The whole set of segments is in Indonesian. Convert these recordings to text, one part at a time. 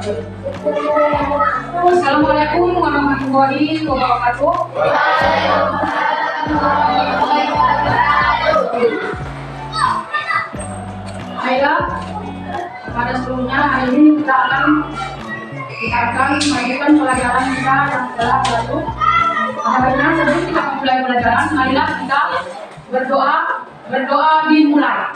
Assalamualaikum warahmatullahi wabarakatuh. Baiklah, pada sebelumnya hari ini kita akan melanjutkan pelajaran kita yang telah lalu. Karena sebelum kita memulai pelajaran, marilah kita berdoa dimulai.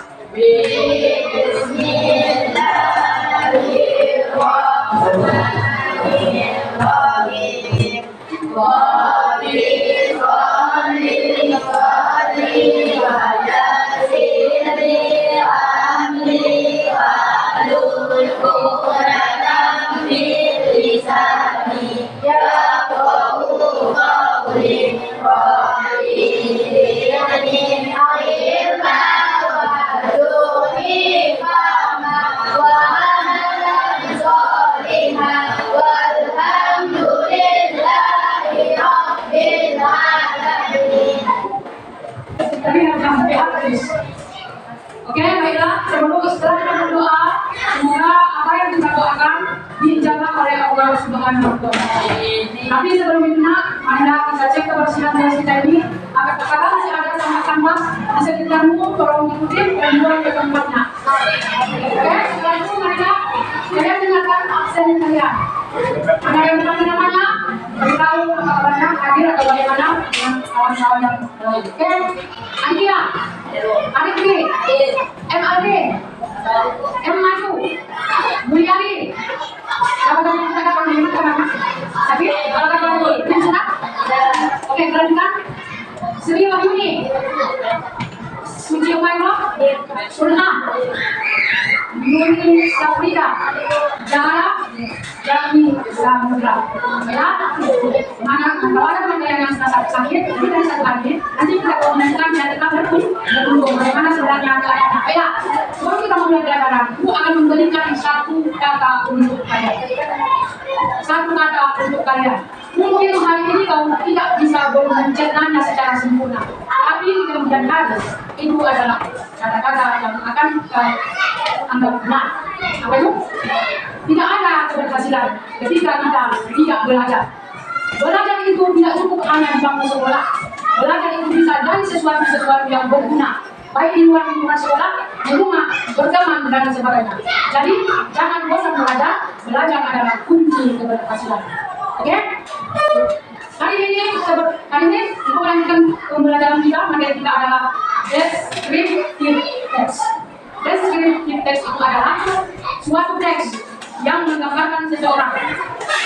Oke, baiklah. Setelah kita berdoa, semoga apa yang kita doakan dijaga oleh Allah Subhanahu wa Ta'ala. Tapi sebelum itu, marilah kita cek kebersihan dari kita ini. Apakah masih ada sampah-sampah di sekitarmu? Tolong ikutin dan buang ke tempatnya. Oke, setelah itu marilah kalian dengarkan absen kalian. Ada yang bertanya namanya, beritahu kabarnya hadir atau bagaimana dengan kawan-kawan yang lain. Oke, Adia, Adik B, MAD, M Maju, Mulyadi. Apakah kita akan bagaimana? Tapi kalau kata yang senang, oke, kelanjutan. Sri Wahyuni, Suci Umayma, Sulha, Yuni Safrida, Jara, Jami Samudra. Ya, mana kalau ada teman yang sakit, kita bisa sakit. Nanti kita komunikasikan dan kita bertemu bagaimana sebenarnya keadaannya. Ya, sebelum kita mulai pelajaran, aku akan memberikan satu kata untuk kalian. Satu kata untuk kalian. Mungkin hari ini kau tidak bisa mencernanya secara sempurna, tapi di kemudian hari itu adalah kata-kata yang akan kau anggap benar. Apa itu? Tidak ada keberhasilan ketika kita tidak belajar. Belajar itu tidak cukup hanya di bangku sekolah. Belajar itu bisa dari sesuatu yang berguna, baik di luar lingkungan sekolah, di rumah, berteman dan sebagainya. Jadi jangan bosan belajar. Belajar adalah kunci keberhasilan. Oke? Hari ini kita melanjutkan pembelajaran kita. Materi kita adalah descriptive text. Descriptive text itu adalah suatu teks yang menggambarkan seseorang,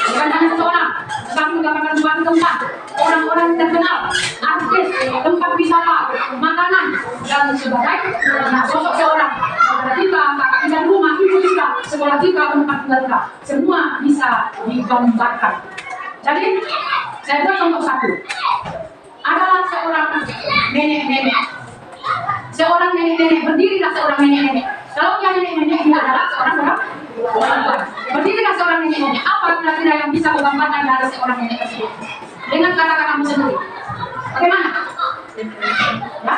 bukan hanya seseorang, tetapi menggambarkan suatu tempat, orang-orang terkenal, artis, tempat wisata, makanan, dan sebagainya. Nah, sosok seorang, saudara kita, kakak kita, rumah, ibu kita, sekolah kita, tempat tinggal kita, semua bisa digambarkan. Jadi, saya buat contoh satu. Adalah seorang nenek-nenek. Seorang nenek-nenek, berdirilah seorang nenek-nenek. Kalau dia nenek-nenek, dia adalah seorang perempuan. Berdirilah seorang nenek-nenek. Apa kira-kira yang bisa menggambarkan dari seorang nenek tersebut? Dengan kata-katamu sendiri. Bagaimana? Ya?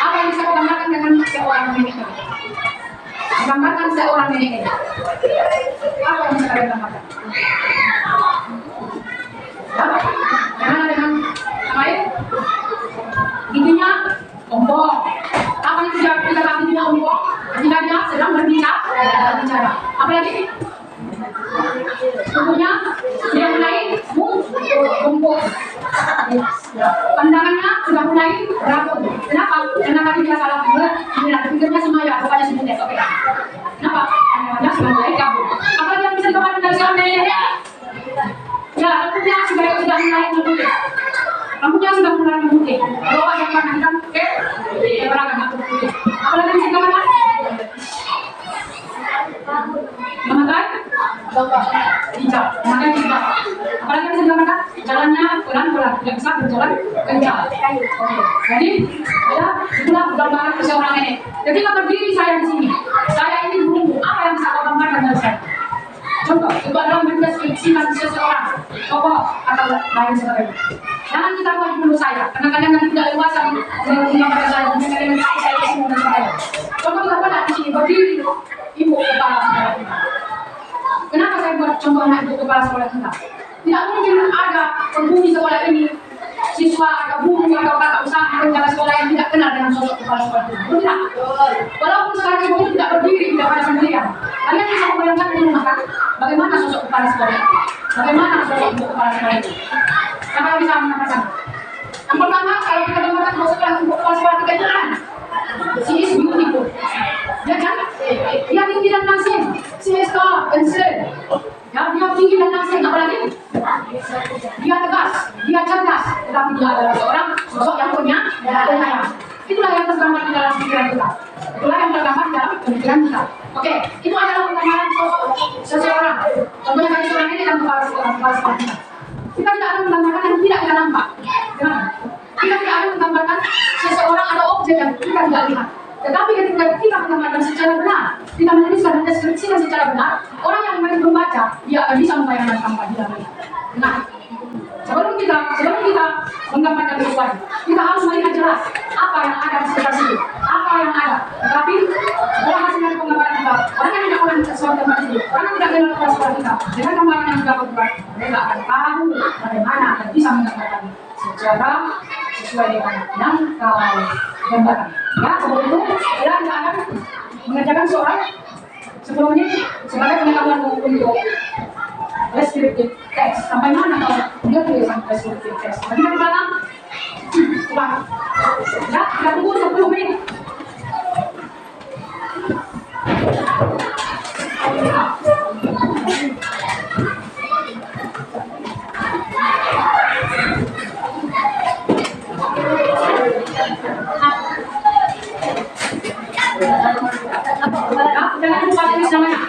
Apa yang bisa menggambarkan dengan seorang nenek-nenek? Menggambarkan seorang nenek-nenek. Apa yang bisa kalian gambarkan? Ya? Bagaimana dengan yang lain? Giginya ompong. Apa yang kita kata giginya ompong? Ketika dia sedang berbicara. Apa lagi? Tubuhnya sudah mulai bungkuk. Pandangannya sudah mulai rapuh. Kenapa? Karena tadi dia salah pikirnya semaya, bukannya sebentar. Oke. Kenapa? Dia sudah mulai kabur. Apa yang bisa dikatakan dari seorang nenek? Ya, rambutnya sudah mulai memutih. Rambutnya sudah mulai memutih. Kalau ada yang kanan ke belakang aku putih. Apa lagi bisa dikatakan? Memakai hijab, memakai hijab. Apalagi bisa dikatakan jalannya pelan-pelan, tidak bisa berjalan kencang. Oke. Jadi, ya itulah gambaran seorang nenek. Ketika berdiri saya di sini, saya ini berumur. Apa yang bisa kau gambarkan dari saya? Contoh, itu adalah mendeskripsikan seseorang, tokoh atau lain sebagainya. Jangan kita buat dulu saya, karena kadang kadang tidak luas menggambarkan saya, mungkin kalian saya kesini dan sebagainya. Contoh kita pada di sini berdiri, ibu kepala saudara kita. semuanya itu kepala sekolah kita. Tidak mungkin ada penghuni sekolah ini, siswa atau guru atau kakak usaha atau jaga sekolah yang tidak kenal dengan sosok kepala sekolah itu. Tidak. Walaupun sekarang ibu itu tidak berdiri, tidak pada sendirian. Kalian bisa membayangkan di rumah kan, bagaimana sosok kepala sekolah itu? Bagaimana sosok untuk kepala sekolah itu? Siapa yang bisa menambahkan? Yang pertama, kalau kita mengatakan bahwa sekolah untuk kepala sekolah kita itu kan, she is beautiful. Ya kan? Dia tinggi dan langsing. She is tall and slim. Ya, dia tinggi dan langsing. Apalagi? Dia tegas, dia cerdas. Tetapi dia adalah seorang sosok yang punya penyayang. Itulah yang tergambar di dalam pikiran kita. Itulah yang tergambar di dalam pikiran kita. Oke, itu adalah penggambaran sosok seseorang. Contohnya dari seorang ini dan kepala sekolah kita. Kita tidak akan menggambarkan yang tidak kita nampak. Kenapa? Kita tidak akan menggambarkan seseorang atau objek yang kita tidak lihat. Tetapi ketika kita menggambarkan secara benar, kita menuliskan dan deskripsikan secara benar, orang yang membaca, dia akan bisa membayangkan tanpa dia melihat. Nah, sebelum kita menggambarkan sesuatu, kita harus melihat jelas apa yang ada di sekitar situ, apa yang ada. Tetapi dalam hasil dari penggambaran kita, orang yang tidak pernah sesuatu tempat itu, orang yang tidak kenal kepala sekolah kita, dengan gambaran yang sudah berbuat, mereka akan tahu bagaimana dan bisa menggambarkan secara sesuai dengan yang kau gambarkan. Ya, sebelum itu kita akan mengerjakan soal 10 menit sebagai pengetahuan untuk descriptive text. Sampai mana kalau dia tulisan descriptive text? Nanti kita ulang. Ya, kita tunggu 10 menit. Jangan lupa tulis namanya.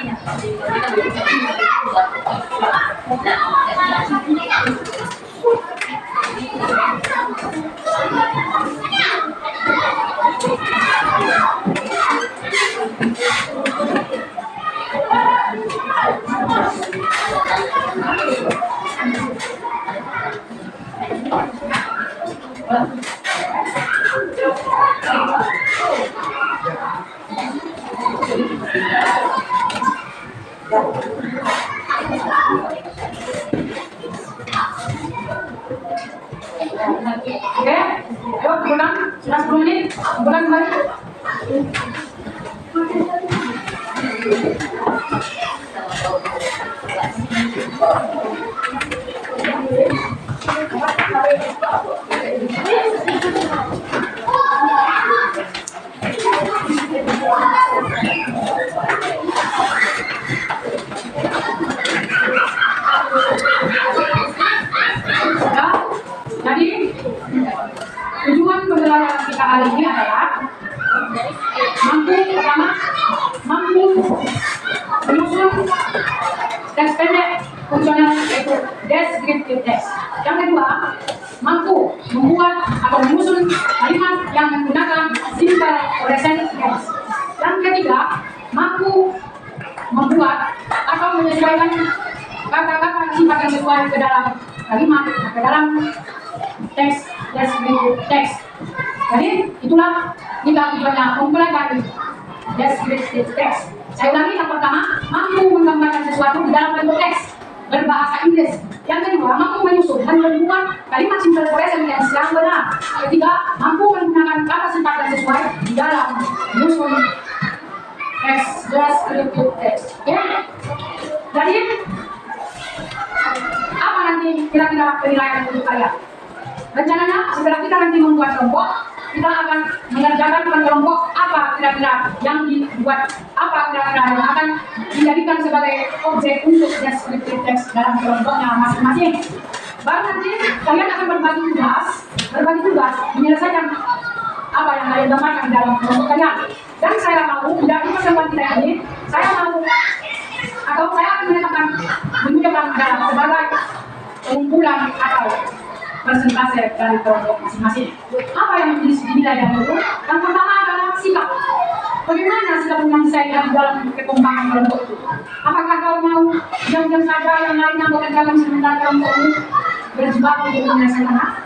Oke, ayo pulang, sudah 10 menit, pulang kembali. Jadi, tujuan pembelajaran kita hari ini adalah mampu menyusun teks pendek fungsional yaitu descriptive text. Yang kedua, mampu membuat atau menyusun kalimat yang menggunakan simple present tense. Yang ketiga, mampu membuat atau menyesuaikan kata-kata sifat yang sesuai ke dalam kalimat, ke dalam teks descriptive text. Jadi itulah kita tujuannya mempelajari descriptive text. Saya ulangi, yang pertama, mampu menggambarkan sesuatu di dalam bentuk teks berbahasa Inggris. Yang kedua, mampu menyusun dan membuat kalimat simple present tense yang benar. Ketiga, mampu menggunakan kata sifat yang sesuai di dalam menyusun teks descriptive text. Ya. Jadi apa nanti kira-kira penilaian untuk kalian? Rencananya setelah kita nanti membuat kelompok, kita akan mengerjakan kelompok apa kira-kira yang dibuat, apa kira-kira yang akan dijadikan sebagai objek untuk descriptive text dalam kelompoknya masing-masing. Baru nanti kalian akan berbagi tugas menyelesaikan apa yang kalian gambarkan dalam kelompok kalian. Dan saya mau dari pertemuan kita ini, saya akan menunjukkan dalam sebagai pengumpulan atau persentase dari kelompok masing-masing. Apa yang dinilai dan itu? Yang pertama adalah sikap. Bagaimana sikap menyelesaikan dalam kekompangan kelompok itu? Apakah kau mau diam-diam saja yang lainnya bekerja sementara kelompokmu berjibaku untuk menyelesaikan?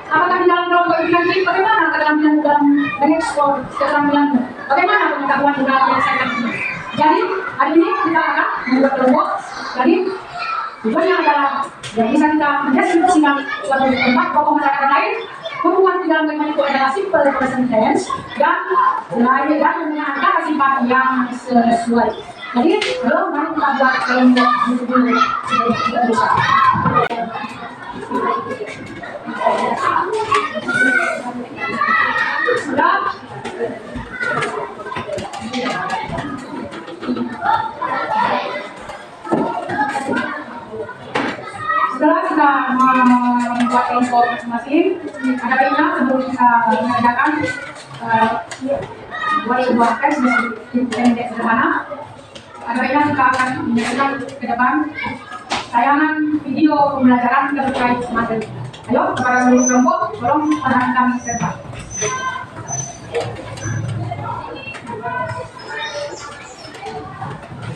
Apakah di dalam kelompok itu nanti bagaimana keterampilan dalam mengeksplor keterampilanmu? Bagaimana pengetahuan dalam menyelesaikan ini? Jadi hari ini kita akan membuat kelompok. Jadi Tujuannya adalah yang bisa kita mendeskripsikan suatu tempat tokoh masyarakat lain. Hubungan di dalam kalimat itu adalah simple present tense dan menggunakan kata sifat yang sesuai. Jadi belum mari kita buat kalimat itu dulu supaya kita bisa. Sudah. Setelah kita membuat kelompok masing-masing, ada baiknya sebelum kita mengerjakan buat sebuah tes pendek sederhana, ada baiknya kita akan menyaksikan ke depan tayangan video pembelajaran terkait materi. Ayo kepada seluruh kelompok, tolong perhatikan ke depan.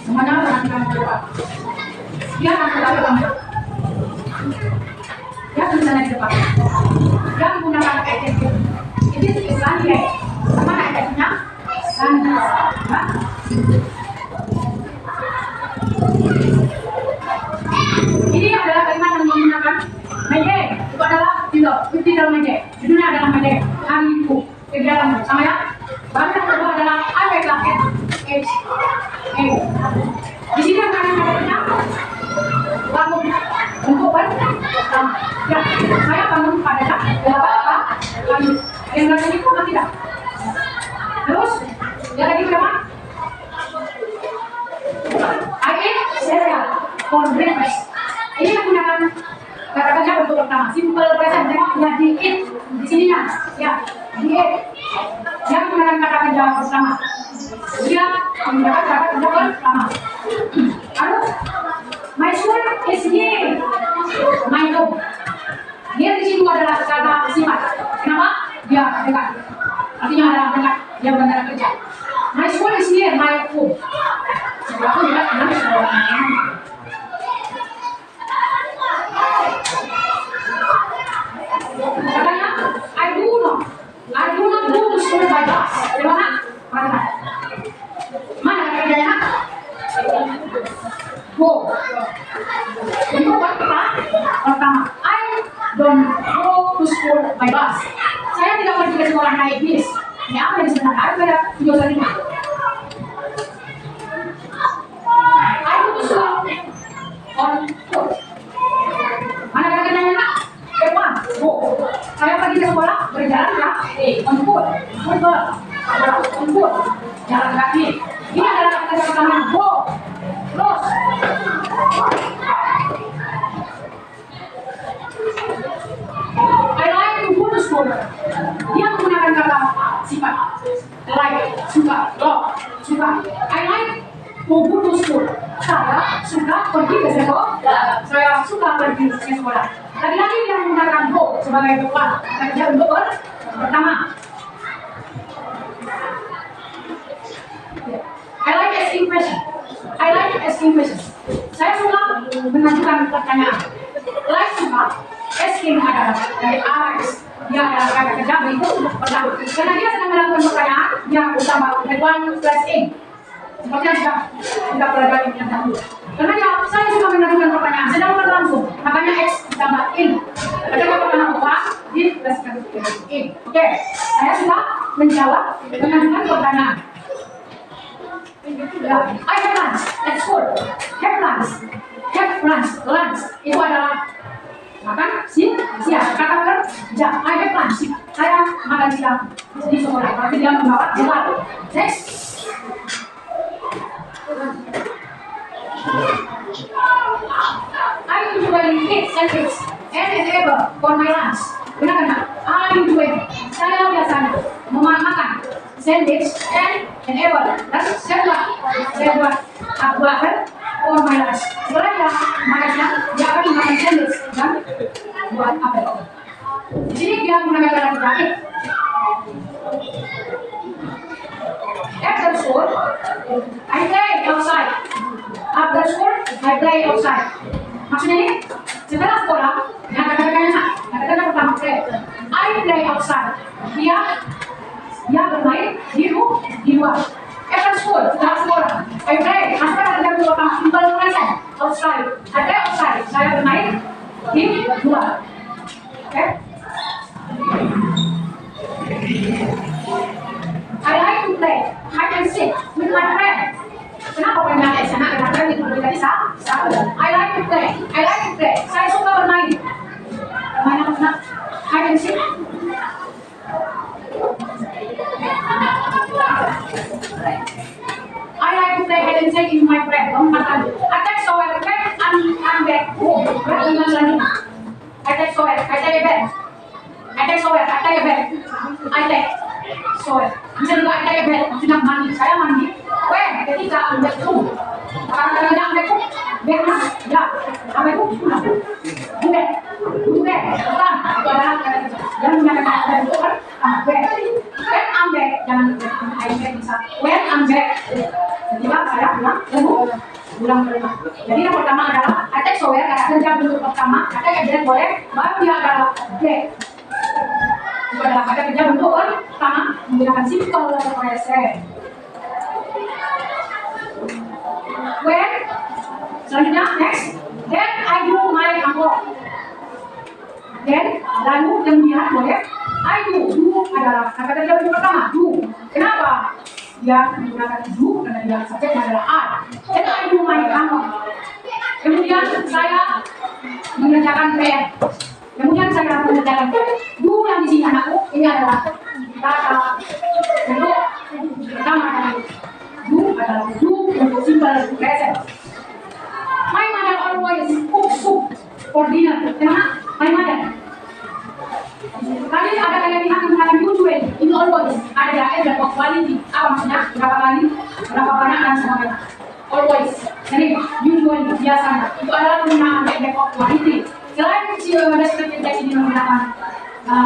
Semuanya perhatikan ke depan. Dia akan ke depan. Dia tulisannya di depan. Dia menggunakan adjektif. Ini istilahnya mana adjektifnya? Ini adalah kalimat yang menggunakan meje. Itu adalah titel meje. Judulnya adalah meje. Hariku. Kegiatan sama ya. Baru yang kedua adalah I wake up at H. Di sini akan ada bangun untuk pertama. Ya, saya bangun pada jam 8 pagi. Yang lain itu tidak. Terus, yang lagi berapa? I eat cereal for breakfast. Ini menggunakan kata-kata bentuk pertama. Simple present. Ya, di eat di sininya. Ya, di eat. Dia menggunakan kata-kata pertama. Dia menggunakan kata-kata pertama. Lalu, my school is near my home. Dia di situ adalah kata sifat. Kenapa? Dia dekat. Artinya adalah dekat. Dia benar-benar kerja. My school is near my home. Aku dekat dengan sekolahnya. Katanya, I do not go to school by bus. Di mana? Mana? Mana kerjanya? Go. Untuk pertama, I don't go to school by bus. Saya tidak pergi ke sekolah naik bis. Ini apa yang sebenarnya? Ada pada video selanjutnya. I go to school on foot. Mana kata-katanya? F1, go. Saya pergi ke sekolah berjalan ya, on foot. On foot. Jalan kaki. Ini adalah kata-kata pertama, go. Terus. I like to go to school. Dia menggunakan kata sifat. Like, suka, love, suka. I like to go to school. Saya suka pergi ke sekolah. Saya suka pergi ke sekolah. Lagi-lagi dia menggunakan go sebagai depan. Kerja untuk pertama. I like asking questions. I like asking questions. Saya suka mengajukan pertanyaan. Like suka. Asking adalah dari ask. Dia adalah kata kerja berikut pertama. Karena dia sedang melakukan pertanyaan yang utama +in. Seperti yang sudah kita pelajari yang dahulu. Karena ya, saya suka mengajukan pertanyaan sedang berlangsung. Makanya X ditambah in. Ketika pertanyaan apa? Di +kan in. Oke, saya suka menjawab mengajukan pertanyaan. I have lunch at school. Have lunch. Have lunch. Lunch itu adalah makan siang. Kata kerja. I have lunch. Saya makan siang di sekolah. Berarti dia membawa bekal. Next. I usually eat sandwich and an apple for my lunch. Benar-benar. I usually. Saya biasanya memakan sandwich and an apple. Dan saya buat apple for my lunch. Setelah dia makan siang, dia akan makan sandwich dan buat apel. Di sini dia menggunakan kata kerja. After school, I play outside. After school, I play outside. Maksudnya ini, setelah sekolah, yang kata-katanya pertama play. I play outside. Dia bermain di luar. After school, setelah sekolah. Okay, Asma ada dua kamar, simple present. Outside, ada outside. Saya bermain di luar. Okay. I like to play hide and seek with my friend. Kenapa banyak sana? Karena itu berbeda di I like to play. I like to play. Saya suka bermain. Bermain apa? Hide and seek. I like to play hide and seek with my friend. I take so well. I'm back home. I take so well. I take a bed. I take so well. I take a bed. I take so well. Bisa juga I take a bed. Maksudnya mandi. Saya mandi. Ketika ambil itu, kadang-kadang ambil itu, bed ya, ambil itu, bukan, itu adalah yang menyatakan itu kan, bed ambil, jangan ambil bisa, bed ambil, jadi saya pulang ke rumah. Jadi yang pertama adalah attack software, kata kerja bentuk pertama, attack bed boleh, baru dia adalah bed. Itu adalah kata kerja bentuk pertama menggunakan simple present. When selanjutnya next, then I do my homework. Then lalu kemudian boleh I do adalah kata kerja bentuk pertama do. Kenapa? Dia menggunakan do karena dia subjeknya adalah I. Then I do my homework. Kemudian saya mengerjakan PR. Kemudian saya mengerjakan PR. Do yang di sini anakku ini adalah kata bentuk pertama dari do adalah do untuk simple present. My mother always cook soup for dinner. Kenapa? My mother. Tadi ada kalian lihat menggunakan usually, ini always ada berapa quality. Apa maksudnya? Berapa kali? Berapa banyak dan sebagainya. Always. Jadi usually biasanya itu adalah penggunaan berapa quality. Selain descriptive text ini menggunakan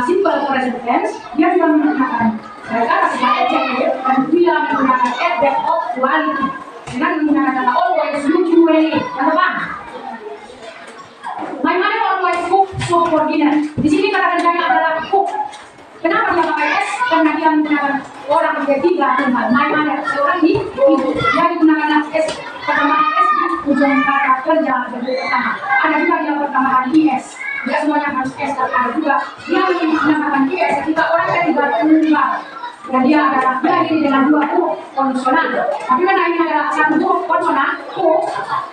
simple present tense, dia juga menggunakan mereka sebagai objek dan dia menggunakan adverb of quality dengan menggunakan kata always, usually, dan apa? My mother always cook soup for dinner. Di sini kata kerjanya adalah cook. Kenapa dia pakai s? Karena dia menggunakan orang ketiga tunggal. My mother seorang di ibu. Dia digunakan s pertama s di ujung kata kerja bentuk pertama. Ada juga yang pertama is. Tidak semuanya harus s, tapi ada juga dia menggunakan is ketika orang ketiga tunggal. Dan dia adalah berdiri dengan dua huruf konsonan. Tapi karena ini adalah satu huruf konsonan,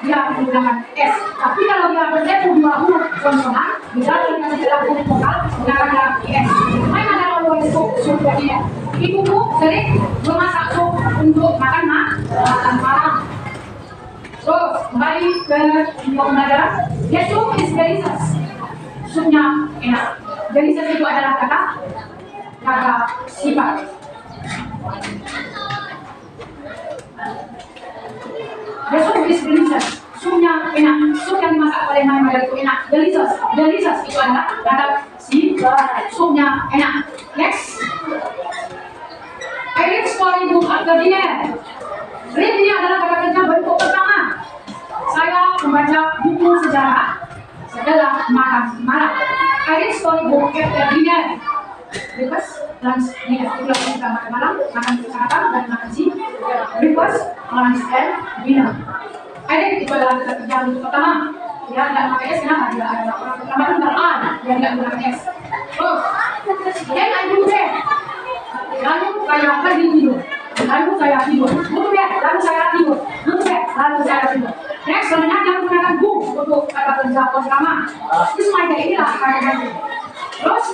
dia menggunakan s. Tapi kalau dia bertemu dua huruf konsonan, bisa dengan segala huruf vokal menggunakan is. My mother always cook soup for dinner. Ibuku sering memasak sup untuk makan malam. Terus kembali ke pembelajaran. The soup is delicious. Supnya enak. Delicious itu adalah kata sifat. The soup is delicious. Supnya enak. Sup yang dimasak oleh my mother itu enak. Delicious. Delicious itu adalah kata sifat. Supnya enak. Next. I read storybook after dinner. Read ini adalah kata kerja bentuk pertama. Saya membaca buku sejarah setelah makan malam. I read storybook after dinner. Breakfast, lunch, dinner. Itu kita makan malam, makan sarapan dan makan siang. Breakfast, lunch, and dinner. I read itu adalah kata kerja bentuk pertama. Ya, tidak pakai s, kenapa? Dia adalah orang pertama tunggal a, dia tidak menggunakan s. Terus, then I do that. Lalu saya pergi tidur. Lalu saya tidur. Lalu saya tidur. Lalu saya tidur. Next, selanjutnya dia menggunakan do untuk kata kerja pertama. This my day, inilah kata kerja. Terus,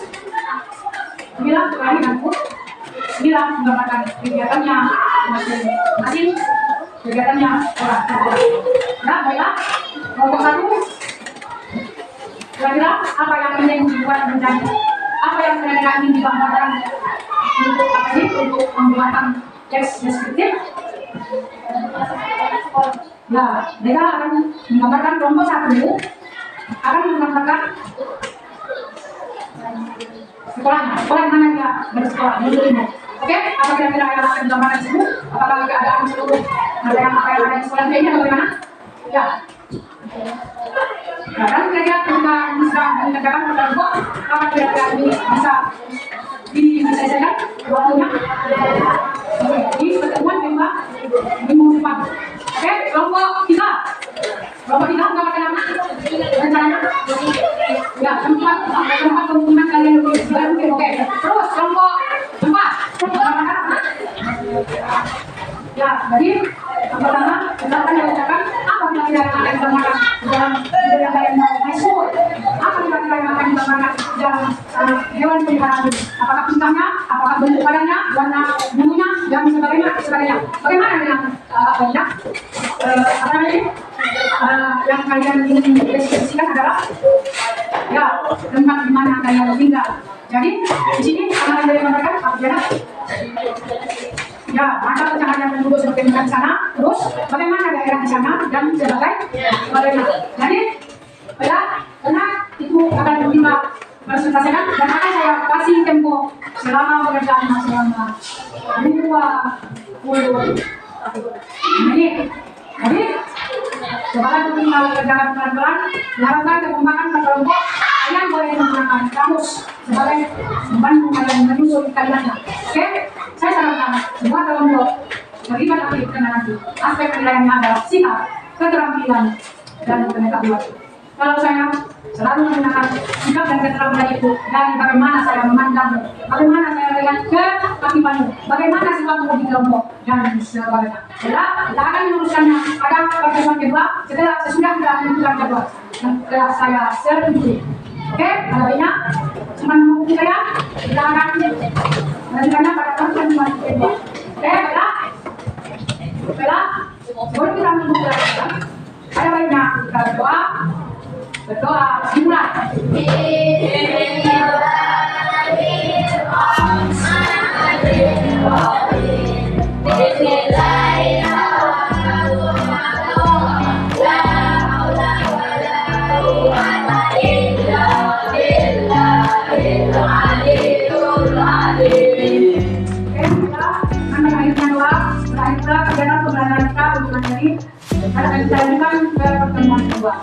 bilang kembali dan pun bilang menggambarkan kegiatannya masing-masing, kegiatannya orang. Nah, baiklah. Nomor satu, kira-kira apa yang ingin dibuat rencana? Apa yang kira-kira ingin digambarkan untuk apa sih? Untuk pembuatan teks deskriptif? Nah, mereka akan menggambarkan kelompok satu akan menggambarkan sekolah mana dia bersekolah dulu ini. Oke, apa kira-kira yang akan digambarkan di situ? Apakah keadaan seluruh pelajaran apa yang ada di sekolah ini atau bagaimana? Ya. Nah, kan kira-kira ketika bisa mengerjakan kelompok, apa kira-kira ini bisa diselesaikan waktunya? Oke, ini pertemuan memang Jadi yang pertama, misalkan dibacakan apa kira-kira yang akan digambarkan dalam budaya kalian high school? Apa kira-kira yang akan digambarkan dalam hewan peliharaan ini? Apakah tingkahnya, apakah bentuk badannya, warna bulunya, dan sebagainya. Bagaimana dengan banyak apa namanya? Yang kalian ingin deskripsikan adalah ya tempat di mana kalian tinggal. Jadi di sini akan ada yang mengatakan apa jarak? Ya, maka pencahayaan penduduk seperti di sana, terus bagaimana daerah di sana dan sebagainya. Jadi, ya, karena itu akan kita presentasikan dan akan saya kasih tempo selama pekerjaan selama 20 menit. Jadi, coba kita kerjakan pelan-pelan, diharapkan kekembangan kelompok kalian boleh menggunakan kamus sebagai membantu kalian menyusun kalimatnya. Oke, saya sarankan semua kelompok terlibat aktif dengan nanti aspek penilaian adalah sikap, keterampilan, dan pengetahuan. Kalau saya selalu menggunakan sikap dan keterampilan itu dari bagaimana saya memandang, bagaimana saya melihat keaktifan, bagaimana sikap di kelompok dan sebagainya. Kita akan meluruskannya pada pertemuan kedua sesudah kita menentukan jadwal yang saya sertifikasi. Oke, adanya cuma menunggu saya, kita akan melanjutkannya pada pertemuan kedua. Oke, baiklah, sebelum kita menunggu ada baiknya kita berdoa dimulai. Pertemuan kedua.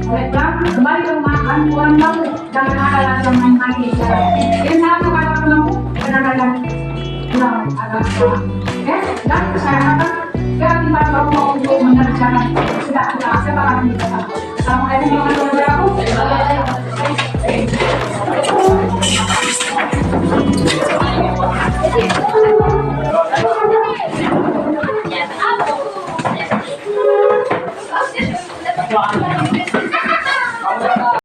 Baiklah, kembali ke rumah dan pulang kamu jangan ada lagi yang main-main di jalan. Ini salah kepada kamu benar kalian pulang agak sekolah. Oke, dan saya akan keaktifan kamu untuk mengerjakan sudah kita sepakati bersama. Assalamualaikum warahmatullahi wabarakatuh.